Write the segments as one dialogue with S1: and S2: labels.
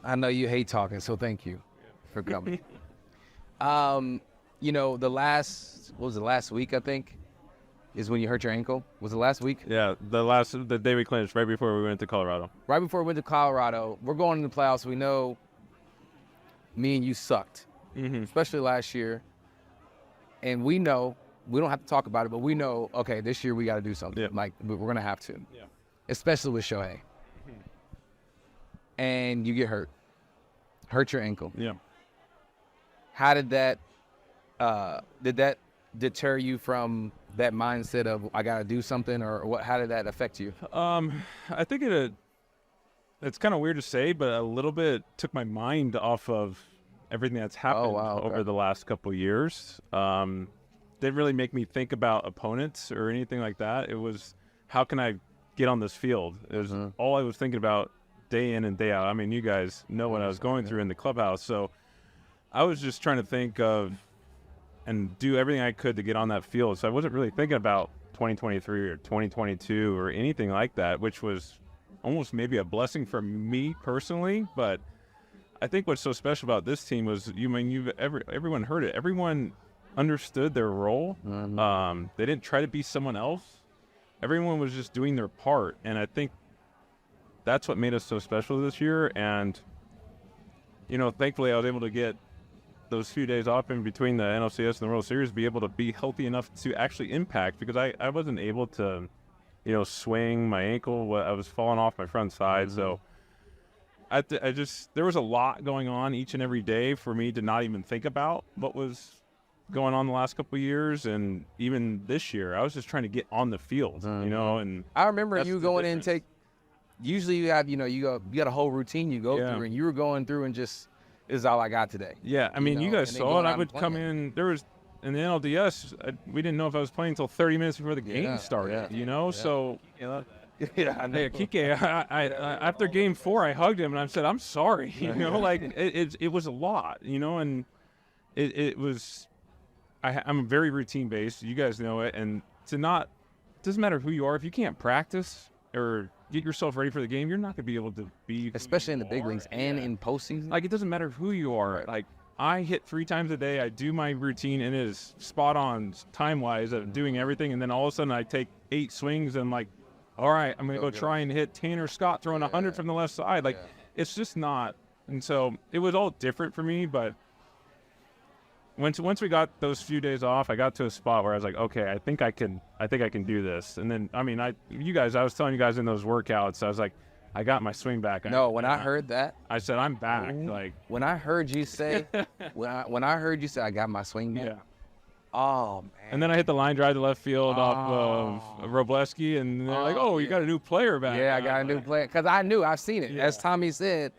S1: I know you hate talking, so thank you for coming. Last week, I think, is when you hurt your ankle. Was it last week?
S2: Yeah, the day we clinched, right before we went to Colorado.
S1: Right before we went to Colorado. We're going into the playoffs. We know me and you sucked, especially last year. And we know, we don't have to talk about it, but we know, okay, this year we got to do something.
S2: Yep.
S1: Like, we're going to have to.
S2: Yeah.
S1: Especially with Shohei. And you get hurt your ankle.
S2: Yeah.
S1: How did that deter you from that mindset of I got to do something, or what? How did that affect you?
S2: I think it's kind of weird to say, but a little bit took my mind off of everything that's happened over the last couple of years. Didn't really make me think about opponents or anything like that. It was, how can I get on this field? It was all I was thinking about day in and day out. I mean, you guys know what I was going through in the clubhouse. So I was just trying to think of and do everything I could to get on that field. So I wasn't really thinking about 2023 or 2022 or anything like that, which was almost maybe a blessing for me personally. But I think what's so special about this team was, everyone heard it. Everyone understood their role. They didn't try to be someone else. Everyone was just doing their part. And I think that's what made us so special this year. And, thankfully I was able to get those few days off in between the NLCS and the World Series, be able to be healthy enough to actually impact, because I wasn't able to, swing my ankle. I was falling off my front side. So there was a lot going on each and every day for me to not even think about what was going on the last couple of years. And even this year, I was just trying to get on the field, and
S1: I remember you going in and usually you have, you got a whole routine you go through, and you were going through and just, this is all I got today.
S2: Yeah, I mean, you guys saw it. I would come in. There was in the NLDS. We didn't know if I was playing until 30 minutes before the game started. So Kike, I after Game 4, I hugged him and I said, "I'm sorry." It was a lot. And it was. I'm very routine based. You guys know it, and it doesn't matter who you are. If you can't practice or get yourself ready for the game, you're not going to be able to be,
S1: especially in the big leagues and in postseason.
S2: Like, it doesn't matter who you are. Right. Like, I hit 3 times a day. I do my routine, and it is spot on time wise of doing everything. And then all of a sudden, I take 8 swings and like, all right, I'm going to go try and hit Tanner Scott throwing 100 from the left side. Like, it's just not. And so it was all different for me. But once we got those few days off, I got to a spot where I was like, okay, I think I can do this. And then, I was telling you guys in those workouts, I was like, I got my swing back.
S1: I heard that,
S2: I said, I'm back. Like,
S1: when I heard you say, when I heard you say, I got my swing back.
S2: Yeah.
S1: Oh, man.
S2: And then I hit the line drive to left field off of Robleski, and they're like, oh, you got a new player back.
S1: Yeah, I got a new player. Because I've seen it. As Tommy said,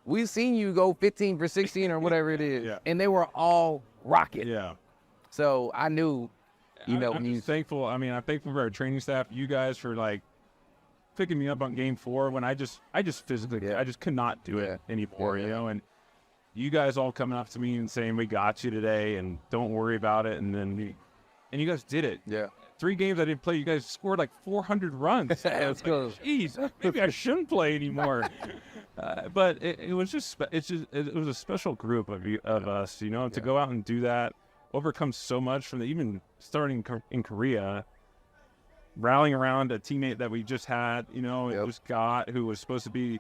S1: we've seen you go 15 for 16 or whatever it is. And they were all rocket. Yeah. So I knew,
S2: I'm just thankful. I'm thankful for our training staff, you guys, for like picking me up on Game 4 when I just physically, I just could not do it anymore, and you guys all coming up to me and saying, we got you today and don't worry about it. And then you guys did it. Yeah. 3 games I didn't play, you guys scored like 400 runs. Let's go. Jeez, maybe I shouldn't play anymore. But it was it was a special group of us, to go out and do that, overcome so much from even starting in Korea, rallying around a teammate that we just had, it was Scott, who was supposed to be,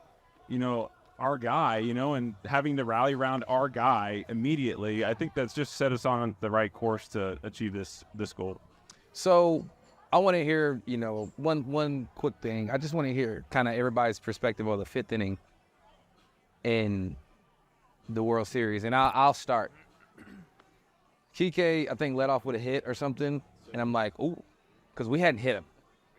S2: our guy, and having to rally around our guy immediately. I think that's just set us on the right course to achieve this goal.
S1: So I want to hear, one quick thing. I just want to hear kind of everybody's perspective on the 5th inning in the World Series. And I'll start. Kike, I think, led off with a hit or something. And I'm like, ooh, because we hadn't hit him.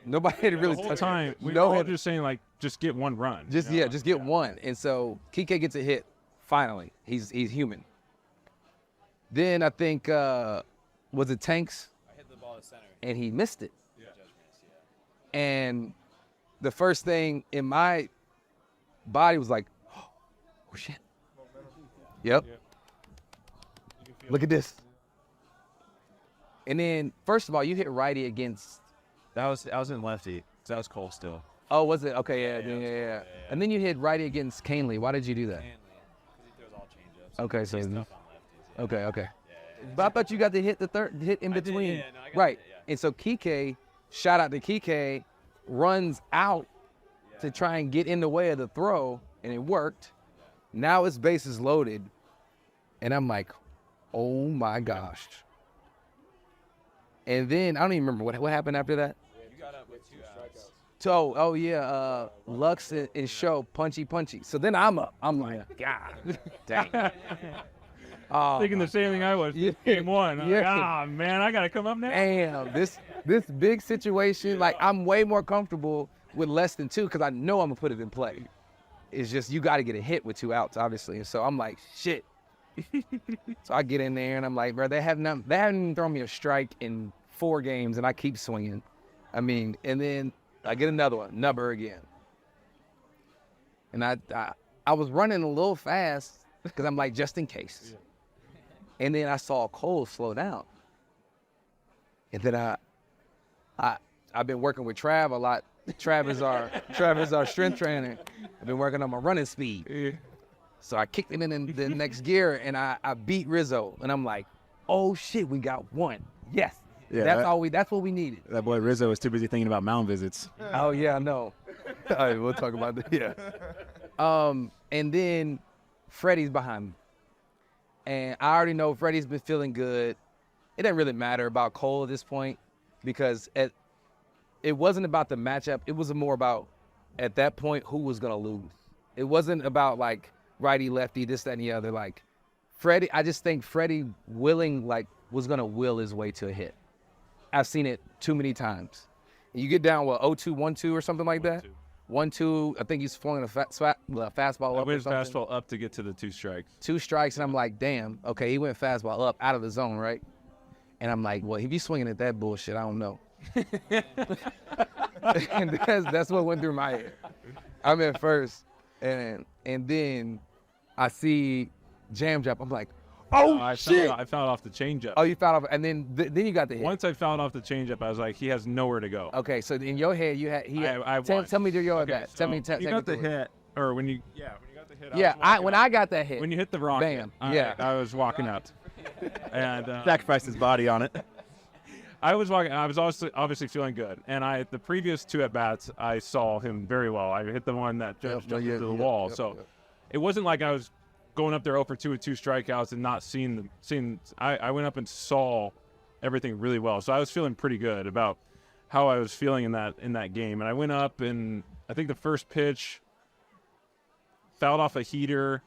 S1: Nobody had really touched him.
S2: We were all just saying, like, just get one run.
S1: Just get one. And so Kike gets a hit, finally. He's human. Then I think, was it Tanks?
S3: I hit the ball to center.
S1: And he missed it. Yeah. And the first thing in my body was like, oh, shit. Yep. Look at this. And then, first of all, you hit righty against.
S3: I was in lefty. That was Cole still.
S1: Oh, was it? Okay, yeah. And then you hit righty against Canley. Why did you do that?
S3: Hanley, because he throws all changeups.
S1: Okay, so
S3: he's tough on lefties.
S1: okay.
S3: Yeah.
S1: But I thought you got to hit hit in between.
S3: I got
S1: right.
S3: it, yeah.
S1: And so Kike, shout out to Kike, runs out to try and get in the way of the throw, and it worked. Now his base is loaded, and I'm like, oh my gosh. And then I don't even remember what happened after that.
S3: You got up with 2 strikeouts.
S1: So, Lux and Show, punchy. So then I'm up. I'm like, God, dang. Oh,
S2: Thinking the same thing I was. Game 1. I'm like,
S1: Yeah.
S2: man, I got to come up now.
S1: Damn, this big situation, like I'm way more comfortable with less than 2 because I know I'm gonna put it in play. It's just you got to get a hit with 2 outs, obviously. And so I'm like, shit. So I get in there and I'm like, bro, they haven't even thrown me a strike in 4 games, and I keep swinging. I mean, and then I get another one, Nubber again. And I was running a little fast because I'm like, just in case. Yeah. And then I saw Cole slow down. And then I've been working with Trav a lot. Trav is our strength trainer. I've been working on my running speed.
S2: Yeah.
S1: So I kicked it in the next gear, and I beat Rizzo. And I'm like, oh shit, we got 1. Yes.
S4: Yeah,
S1: That's what we needed.
S4: That boy Rizzo was too busy thinking about mound visits.
S1: Oh yeah, I know. All right, we'll talk about that. Yeah. And then Freddie's behind me. And I already know Freddie's been feeling good. It doesn't really matter about Cole at this point because it wasn't about the matchup. It was more about, at that point, who was going to lose. It wasn't about, like, righty, lefty, this, that, and the other. Like, Freddie, I just think Freddie was going to will his way to a hit. I've seen it too many times. You get down, 0-2, 1-2 or something like that? 1-2, I think he's flowing a fastball
S2: I
S1: up or
S2: went
S1: something.
S2: fastball up to get to the 2 strikes.
S1: 2 strikes, and I'm like, damn, okay, he went fastball up, out of the zone, right? And I'm like, well, if he's swinging at that bullshit, I don't know. And that's what went through my head. I'm at first, and then I see jam drop. I'm like, oh, shit.
S2: I fouled off the changeup.
S1: Oh, you fouled off, and then you got the hit.
S2: Once I fouled off the changeup, I was like, he has nowhere to go.
S1: Okay, so in your head, tell me your that.
S2: So
S1: Tell me
S2: you got the hit, or when you got the hit.
S1: Yeah, when I got that hit.
S2: When you hit the rocket,
S1: bam.
S2: I was walking out. And
S4: Sacrificed his body on it.
S2: I was walking. I was obviously feeling good. And the previous 2 at bats, I saw him very well. I hit the one that jumped into the wall. So it wasn't like I was going up there 0 for 2 with 2 strikeouts and not seeing. I went up and saw everything really well. So I was feeling pretty good about how I was feeling in that game. And I went up, and I think the first pitch fouled off a heater.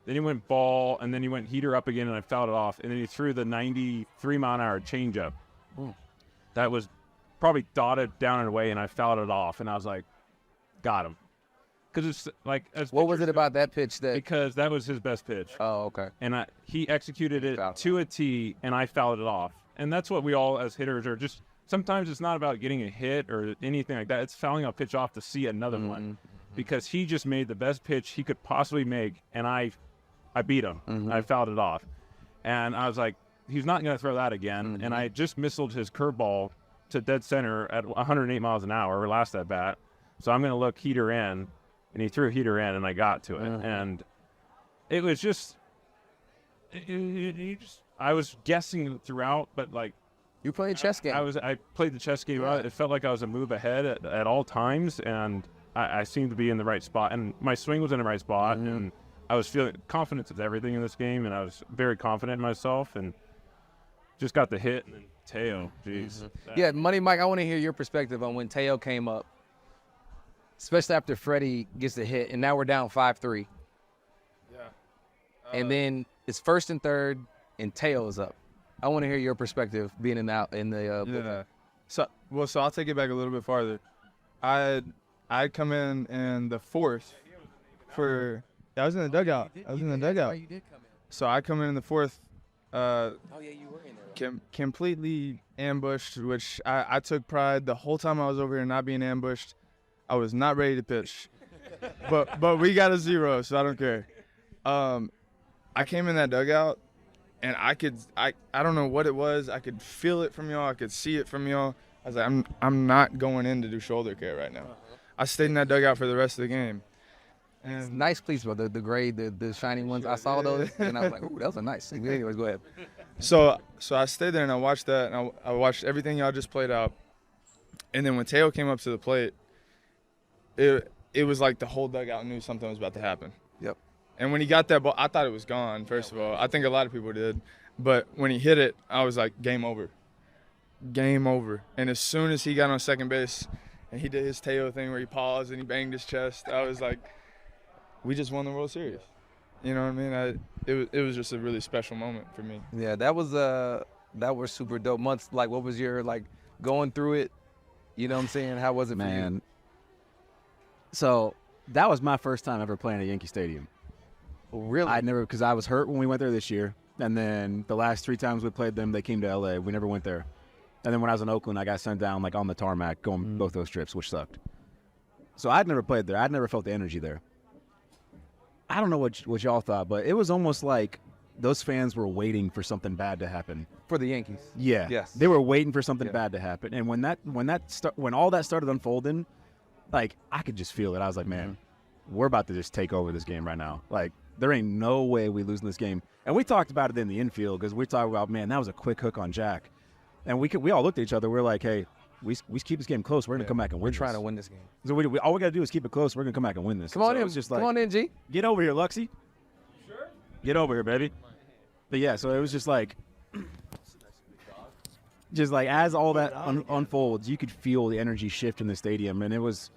S2: Then he went ball, and then he went heater up again, and I fouled it off. And then he threw the 93-mile-an-hour changeup. That was probably dotted down and away, and I fouled it off. And I was like, got him. Because it's like,
S1: what was it about that pitch that?
S2: Because that was his best pitch.
S1: Oh, okay.
S2: And he executed it to a T, and I fouled it off. And that's what we all as hitters are just. Sometimes it's not about getting a hit or anything like that. It's fouling a pitch off to see another one, because he just made the best pitch he could possibly make, and I beat him. I fouled it off, and I was like, he's not going to throw that again. And I just missiled his curveball to dead center at 108 miles an hour last at bat. So I'm going to look heater in, and he threw heater in, and I got to it. And it was just, I was guessing throughout, but like,
S1: You played a chess game.
S2: I played the chess game. It felt like I was a move ahead at all times, and I seemed to be in the right spot. And my swing was in the right spot, and I was feeling confidence of everything in this game, and I was very confident in myself, and just got the hit. And then Teo, jeez.
S1: Yeah, Money Mike, I want to hear your perspective on when Teo came up, especially after Freddie gets the hit, and now we're down 5-3.
S5: Yeah.
S1: And then it's 1st and 3rd, and Teo's up. I want to hear your perspective being in the
S5: yeah. So I'll take it back a little bit farther. I'd come in the 4th for I was in the dugout.
S1: Oh, you did come in.
S5: So I come in the 4th.
S1: Oh yeah, you were in there.
S5: Completely ambushed, which I took pride the whole time I was over here not being ambushed. I was not ready to pitch, but we got a 0, so I don't care. I came in that dugout, and I don't know what it was. I could feel it from y'all. I could see it from y'all. I was like, I'm not going in to do shoulder care right now. I stayed in that dugout for the rest of the game.
S1: It's
S5: And
S1: nice cleats, bro. The gray, the shiny ones. I saw those, and I was like, "Ooh, those are nice." Anyways, go ahead.
S5: so I stayed there and I watched that, and I watched everything y'all just played out. And then when Teo came up to the plate, it was like the whole dugout knew something was about to happen.
S1: Yep.
S5: And when he got that ball, I thought it was gone, first of all. I think a lot of people did. But when he hit it, I was like, game over. Game over. And as soon as he got on second base and he did his Teo thing where he paused and he banged his chest, I was like, we just won the World Series. You know what I mean? It was just a really special moment for me.
S1: Yeah, that was super dope months. Like, what was your, like, going through it? You know what I'm saying? How was it for you?
S4: Man. So that was my first time ever playing at Yankee Stadium.
S1: Really?
S4: I never, because I was hurt when we went there this year. And then the last 3 times we played them, they came to LA. We never went there. And then when I was in Oakland, I got sent down like on the tarmac going both those trips, which sucked. So I'd never played there. I'd never felt the energy there. I don't know what y'all thought, but it was almost like those fans were waiting for something bad to happen.
S1: For the Yankees.
S4: Yeah.
S1: Yes.
S4: They were waiting for something
S1: Yeah.
S4: bad to happen. And when all that started unfolding, like I could just feel it. I was like, man, we're about to just take over this game right now. Like there ain't no way we losing this game. And we talked about it in the infield because we talked about, man, that was a quick hook on Jack. And we all looked at each other. We're like, hey, we keep this game close. We're going to come back and win.
S1: We're trying to win this game.
S4: So all we got to do is keep it close. We're going to come back and win this.
S1: Come on
S4: So
S1: in.
S4: it's just like,
S1: Come on in, G.
S4: get over here, Luxie. Sure. Get over here, baby. But yeah, so it was just like, as all that unfolds, you could feel the energy shift in the stadium, and it was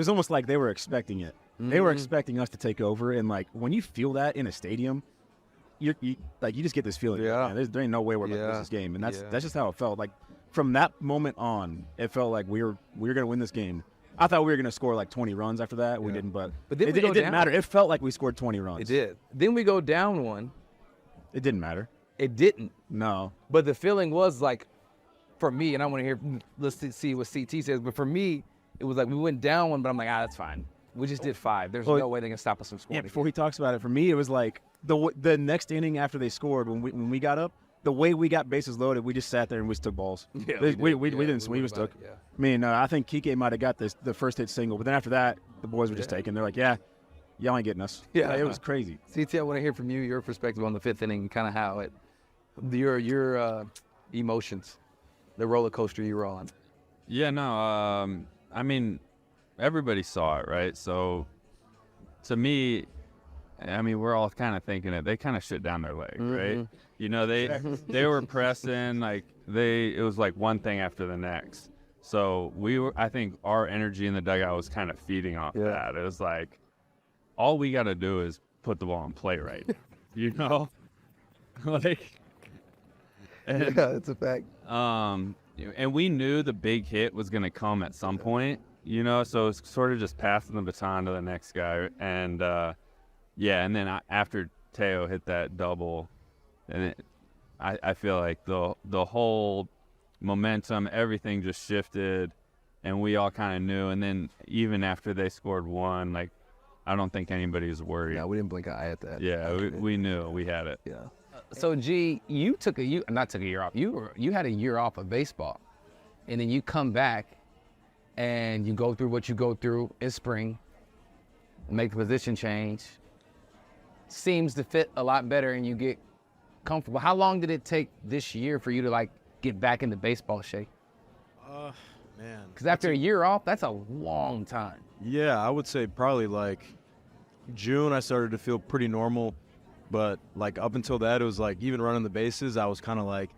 S4: almost like they were expecting it. They were expecting us to take over, and like when you feel that in a stadium, you just get this feeling.
S1: Yeah.
S4: Man, there ain't no way we're about to lose this game, and that's just how it felt. Like from that moment on, it felt like we were gonna win this game. I thought we were gonna score like 20 runs after that. We didn't, but
S1: then
S4: it
S1: we go
S4: didn't
S1: down.
S4: matter. It felt like we scored 20 runs.
S1: It did. Then we go down one.
S4: It didn't matter.
S1: It didn't.
S4: No.
S1: But the feeling was like, for me, and I want to hear, let's see what CT says, but for me, it was like we went down one, but I'm like, that's fine. We just did 5. There's no way they can stop us from scoring.
S4: Yeah, before he talks about it, for me, it was like the next inning after they scored, when we got up, the way we got bases loaded, we just sat there and we just took balls.
S1: Yeah,
S4: we didn't swing, we just took.
S1: Yeah.
S4: I mean, I think Kike might have got the first hit single, but then after that, the boys were just taking. They're like, yeah, y'all ain't getting us.
S1: Yeah.
S4: Like, it was crazy.
S1: CT, I want to hear from you, your perspective on the 5th inning, kind of how your emotions, the roller coaster you were on.
S3: Yeah, no, I mean, everybody saw it, right? So, to me, I mean, we're all kind of thinking it. They kind of shut down their leg, right? You know, they were pressing, like, it was like one thing after the next. So, I think our energy in the dugout was kind of feeding off that. It was like, all we got to do is put the ball in play right now, you know? Like, and,
S1: Yeah, it's a fact.
S3: and we knew the big hit was going to come at some point, you know, so it's sort of just passing the baton to the next guy. And, and then after Teo hit that double, and I feel like the whole momentum, everything just shifted, and we all kind of knew. And then even after they scored 1, like, I don't think anybody was worried.
S1: Yeah, we didn't blink an eye at that.
S3: Yeah, we knew we had it.
S1: Yeah. So G, you not took a year off. You had a year off of baseball, and then you come back, and you go through what you go through in spring, make the position change. Seems to fit a lot better, and you get comfortable. How long did it take this year for you to like get back into baseball shape?
S6: Man.
S1: Because after a year off, that's a long time.
S6: Yeah, I would say probably like June I started to feel pretty normal, but like up until that it was like even running the bases I was kind of like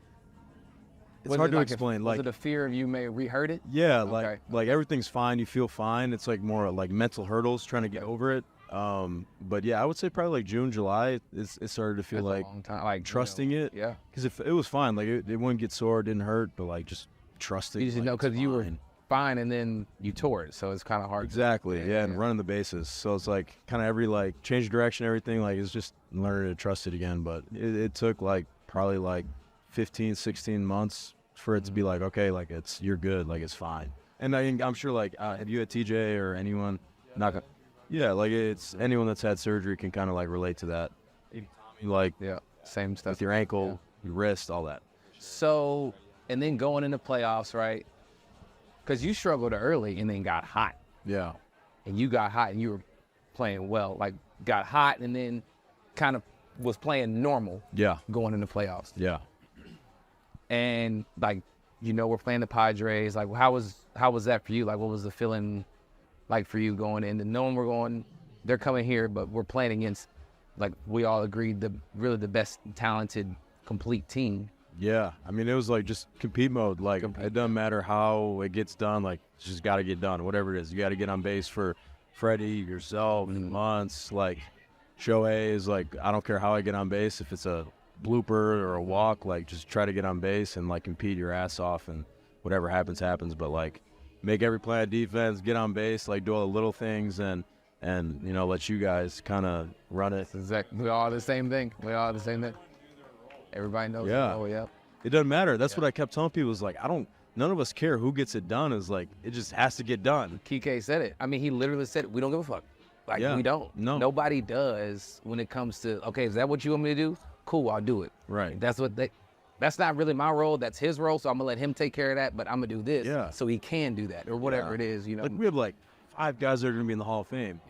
S6: it's
S1: Was
S6: hard
S1: it
S6: to
S1: like
S6: explain.
S1: was it a fear of you may re-hurt it?
S6: Yeah,
S1: Okay.
S6: like everything's fine, you feel fine. It's like more like mental hurdles trying to get over it. But yeah, I would say probably like June, July it started to feel
S1: That's a
S6: like
S1: long time. Like
S6: trusting it.
S1: Yeah.
S6: Because if it was fine, like it wouldn't get sore, it didn't hurt, but like just trusting.
S1: You just
S6: like,
S1: know
S6: it's
S1: because you were
S6: fine.
S1: fine and then you tore it, so it's kind of hard.
S6: Exactly, yeah, and running the bases. So it's like kind of every like change of direction, everything, like it's just learning to trust it again. But it took like probably like 15, 16 months for it to be like, okay, like you're good, like it's fine. And I'm sure like have you had TJ or anyone? Yeah, like it's anyone that's had surgery can kind of like relate to that. Like
S1: Yeah, same stuff.
S6: with your ankle, your wrist, all that.
S1: So, and then going into playoffs, right? Because you struggled early and then got hot.
S6: Yeah.
S1: And you got hot and you were playing well. Like, got hot and then kind of was playing normal.
S6: Yeah.
S1: Going into playoffs.
S6: Yeah.
S1: And, like, we're playing the Padres. Like, how was that for you? Like, what was the feeling like for you going in and knowing they're coming here, but we're playing against, like, we all agreed, really the best talented, complete team.
S6: Yeah. I mean, it was like just compete mode. Like, it doesn't matter how it gets done. Like, it's just got to get done, whatever it is. You got to get on base for Freddie, yourself, Muntz. Like, Shohei is like, I don't care how I get on base. If it's a blooper or a walk, like, just try to get on base and, like, compete your ass off, and whatever happens, happens. But, like, make every play on defense, get on base, like, do all the little things, and let you guys kind of run it.
S1: Exactly. We all the same thing. Everybody knows.
S6: Yeah.
S1: Oh, yeah.
S6: It doesn't matter. That's what I kept telling people, is like, none of us care who gets it done. Is like, it just has to get done.
S1: Kike said it. I mean, he literally said it. We don't give a fuck. Like, we don't.
S6: No.
S1: Nobody does when it comes to, okay, is that what you want me to do? Cool, I'll do it.
S6: Right.
S1: That's not really my role. That's his role. So I'm going to let him take care of that, but I'm going to do this.
S6: Yeah.
S1: So he can do that or whatever it is,
S6: Like, we have like 5 guys that are going to be in the Hall of Fame.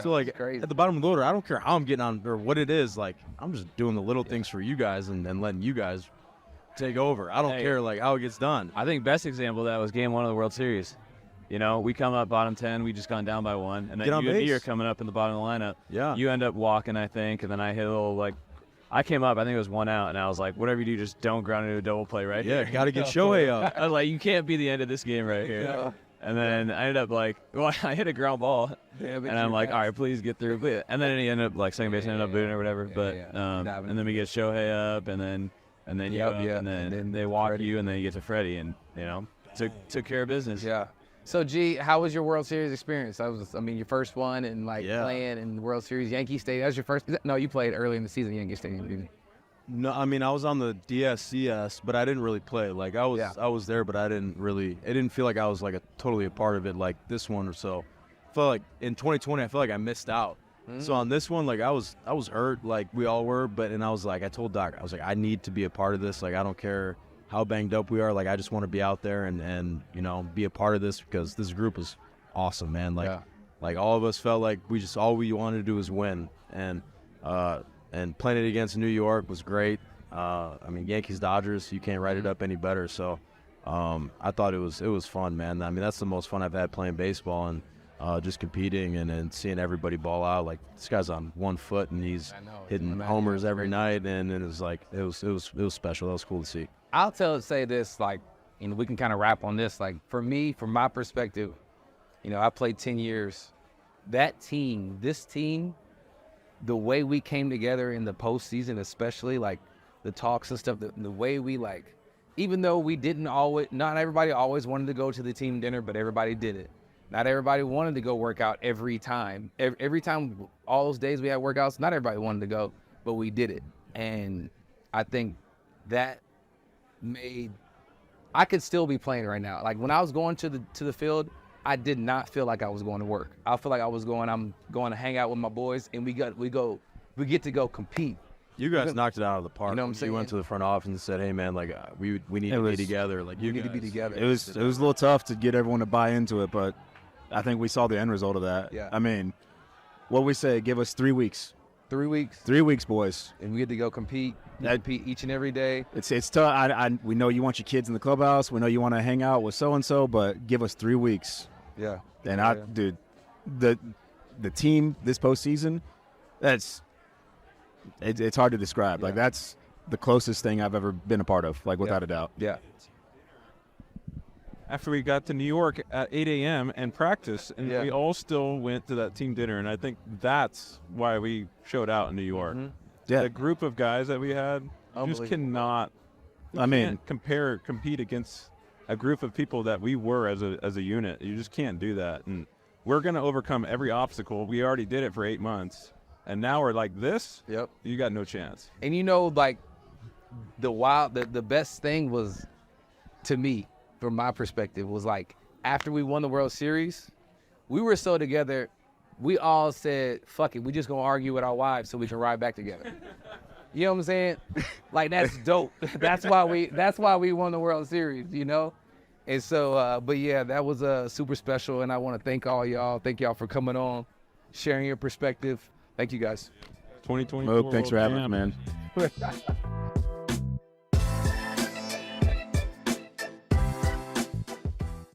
S6: So, like,
S1: crazy.
S6: at the bottom of the order, I don't care how I'm getting on or what it is. Like, I'm just doing the little things for you guys and letting you guys take over. I don't care, like, how it gets done.
S7: I think best example of that was Game 1 of the World Series. We come up bottom 10, we just gone down by 1, and then you and me are coming up in the bottom of the lineup.
S6: Yeah.
S7: You end up walking, I think, and then I hit a little, like, I came up, I think it was 1 out, and I was like, whatever you do, just don't ground into a double play right here.
S6: Yeah, got to get Shohei up.
S7: I was like, you can't be the end of this game right here.
S1: Yeah.
S7: And then I ended up I hit a ground ball, and I'm like, all right, please get through. And then he ended up, like, second base ended up booting or whatever. And then we get Shohei up, and then you up, and then they walk Freddie. You, and then you get to Freddie, and, took care of business.
S1: Yeah. So, G, how was your World Series experience? Your first one and, like, playing in the World Series, Yankee Stadium. That was your first? No, you played early in the season, Yankee Stadium, didn't you?
S6: No, I mean, I was on the DSCS, but I didn't really play. Like, I was there, but I didn't really. It didn't feel like I was, like, totally a part of it, like this one or so. I felt like in 2020, I felt like I missed out. So on this one, like, I was hurt, like we all were. And I was like, I told Doc, I was like, I need to be a part of this. Like, I don't care how banged up we are. Like, I just want to be out there and be a part of this, because this group is awesome, man. Like all of us felt like all we wanted to do was win. And playing it against New York was great. Yankees, Dodgers, you can't write it up any better. So I thought it was fun, man. I mean, that's the most fun I've had playing baseball, and just competing and seeing everybody ball out. Like, this guy's on 1 foot and he's hitting homers every night, and it was like it was special. That was cool to see.
S1: I'll say this, like, we can kind of wrap on this. Like, for me, from my perspective, I played 10 years. This team, the way we came together in the postseason, especially, like, the talks and stuff, the way we, like, even though not everybody always wanted to go to the team dinner, but everybody did it. Not everybody wanted to go work out every time. Every time, all those days we had workouts, not everybody wanted to go, but we did it. And I think that I could still be playing right now. Like, when I was going to the field, I did not feel like I was going to work. I feel like I'm going to hang out with my boys, and we get to go compete.
S6: You guys knocked it out of the park.
S1: You know what I'm saying?
S6: You went to the front office and said, "Hey, man, like, we need to be together. Like, you
S1: need to be together."
S4: It was a little tough to get everyone to buy into it, but I think we saw the end result of that.
S1: Yeah.
S4: I mean, what we say, give us 3 weeks.
S1: 3 weeks.
S4: 3 weeks, boys.
S1: And we get to go compete. Compete each and every day.
S4: It's tough. We know you want your kids in the clubhouse. We know you want to hang out with so-and-so, but give us 3 weeks.
S1: Yeah.
S4: And dude, the team this postseason, it's hard to describe.
S1: Yeah.
S4: Like, that's the closest thing I've ever been a part of, like, without a doubt.
S1: Yeah.
S2: After we got to New York at 8 a.m. and practice, and we all still went to that team dinner, and I think that's why we showed out in New York.
S1: Mm-hmm.
S4: Yeah.
S2: The group of guys that we had, you just cannot compete against a group of people that we were as a unit. You just can't do that. And we're going to overcome every obstacle. We already did it for 8 months. And now we're like this.
S1: Yep.
S2: You got no chance.
S1: And like, the best thing was, to me, from my perspective, was like, after we won the World Series, we were so together, we all said, fuck it, we just gonna argue with our wives so we can ride back together. You know what I'm saying? Like, that's dope. That's why we won the World Series, And so, but yeah, that was super special, and I want to thank all y'all. Thank y'all for coming on, sharing your perspective. Thank you guys.
S2: 2024.
S4: Thanks for having us, man.